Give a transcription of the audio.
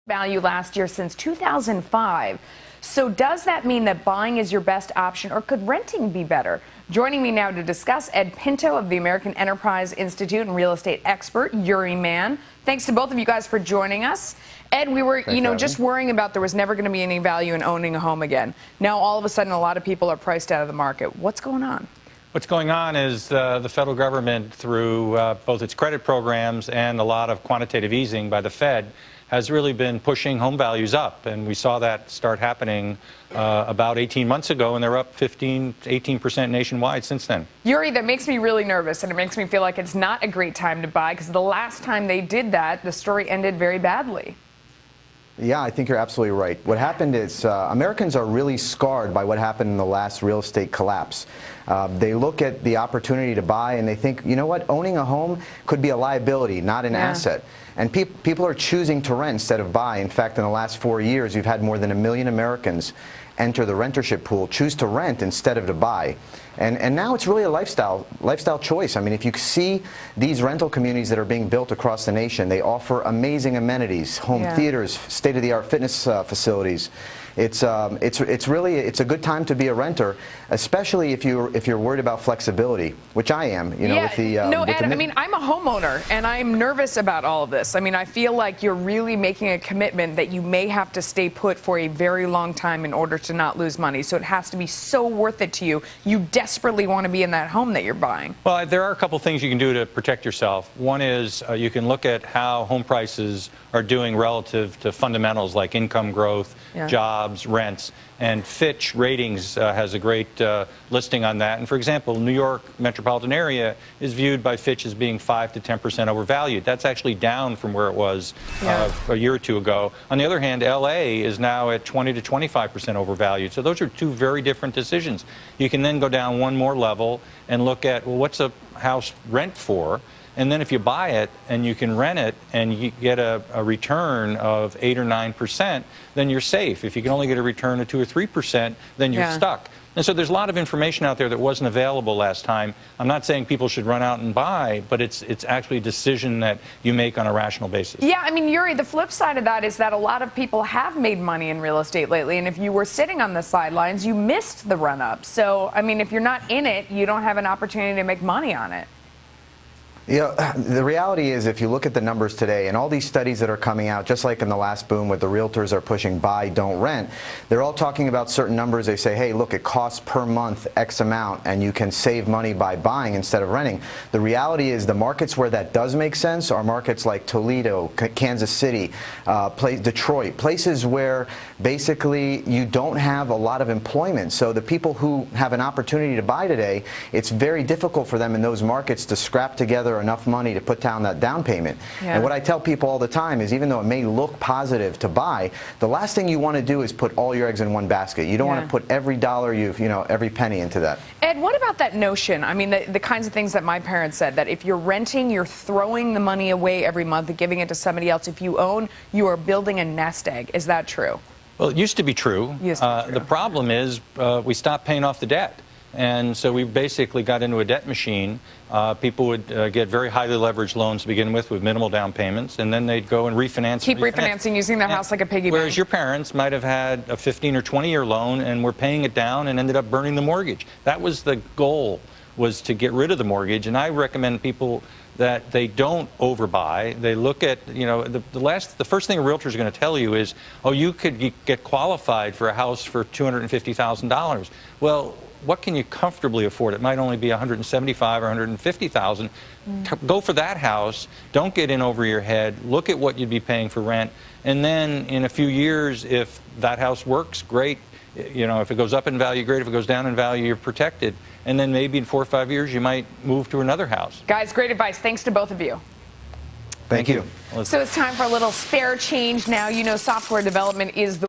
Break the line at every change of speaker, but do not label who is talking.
value last year since 2005. So does that mean that buying is your best option, or could renting be better? Joining me now to discuss, Ed Pinto of the American Enterprise Institute and real estate expert, Yuri Mann. Thanks to both of you guys for joining us. Ed, we were, just worrying about there was never going to be any value in owning a home again. Now, all of a sudden, a lot of people are priced out of the market. What's going on?
What's going on is the federal government, through both its credit programs and a lot of quantitative easing by the Fed, has really been pushing home values up. And we saw that start happening about 18 months ago, and they're up 15 to 18% nationwide since then.
Yuri, that makes me really nervous, and it makes me feel like it's not a great time to buy, because the last time they did that, the story ended very badly.
Yeah, I think you're absolutely right. What happened is Americans are really scarred by what happened in the last real estate collapse. They look at the opportunity to buy and they think, you know what, owning a home could be a liability, not an asset. And people are choosing to rent instead of buy. In fact, in the last 4 years, we've had more than 1 million Americans enter the rentership pool, choose to rent instead of to buy. And now it's really a lifestyle choice. I mean, if you see these rental communities that are being built across the nation, they offer amazing amenities, home theaters, state-of-the-art fitness facilities. It's a good time to be a renter, especially if you're worried about flexibility, which I am. You know, with the
no, Ed, I mean, I'm a homeowner and I'm nervous about all of this. I mean, I feel like you're really making a commitment that you may have to stay put for a very long time in order to not lose money. So it has to be so worth it to you. You desperately want to be in that home that you're buying.
Well, there are a couple things you can do to protect yourself. One is you can look at how home prices are doing relative to fundamentals like income growth, jobs, rents. And Fitch Ratings has a great listing on that. And for example, New York metropolitan area is viewed by Fitch as being 5 to 10% overvalued. That's actually down from where it was a year or two ago. On the other hand, LA is now at 20 to 25% overvalued. So those are two very different decisions. You can then go down one more level and look at, well, what's a house rent for? And then if you buy it and you can rent it and you get a return of 8 or 9%, then you're safe. If you can only get a return of 2 or 3%, then you're stuck. And so there's a lot of information out there that wasn't available last time. I'm not saying people should run out and buy, but it's actually a decision that you make on a rational basis.
Yeah, I mean, Yuri, the flip side of that is that a lot of people have made money in real estate lately, and if you were sitting on the sidelines, you missed the run-up. So, I mean, if you're not in it, you don't have an opportunity to make money on it.
You know, the reality is, if you look at the numbers today and all these studies that are coming out, just like in the last boom where the realtors are pushing buy, don't rent, they're all talking about certain numbers. They say, hey, look, it costs per month X amount and you can save money by buying instead of renting. The reality is the markets where that does make sense are markets like Toledo, Kansas City, Detroit, places where basically you don't have a lot of employment. So the people who have an opportunity to buy today, it's very difficult for them in those markets to scrap together enough money to put down that down payment. And what I tell people all the time is, even though it may look positive to buy, the last thing you want to do is put all your eggs in one basket. You don't want to put every dollar every penny into that.
Ed, what about that notion? I mean, the kinds of things that my parents said, that if you're renting, you're throwing the money away every month and giving it to somebody else. If you own, you are building a nest egg. Is that true?
Well, it used to be true. The problem is we stopped paying off the debt. And so we basically got into a debt machine. People would get very highly leveraged loans to begin with minimal down payments, and then they'd go and refinance.
Keep refinancing, using their house like a piggy bank.
Whereas your parents might have had a 15 or 20-year loan and were paying it down and ended up burning the mortgage. That was the goal, was to get rid of the mortgage. And I recommend people that they don't overbuy. They look at, the first thing a realtor is going to tell you is, oh, you could get qualified for a house for $250,000. Well, what can you comfortably afford? It might only be $175,000 or $150,000. Go for that house. Don't get in over your head. Look at what you'd be paying for rent. And then in a few years, if that house works, great. If it goes up in value, great. If it goes down in value, you're protected. And then maybe in 4 or 5 years, you might move to another house.
Guys, great advice. Thanks to both of you.
Thank you.
So it's time for a little spare change now. Software development is the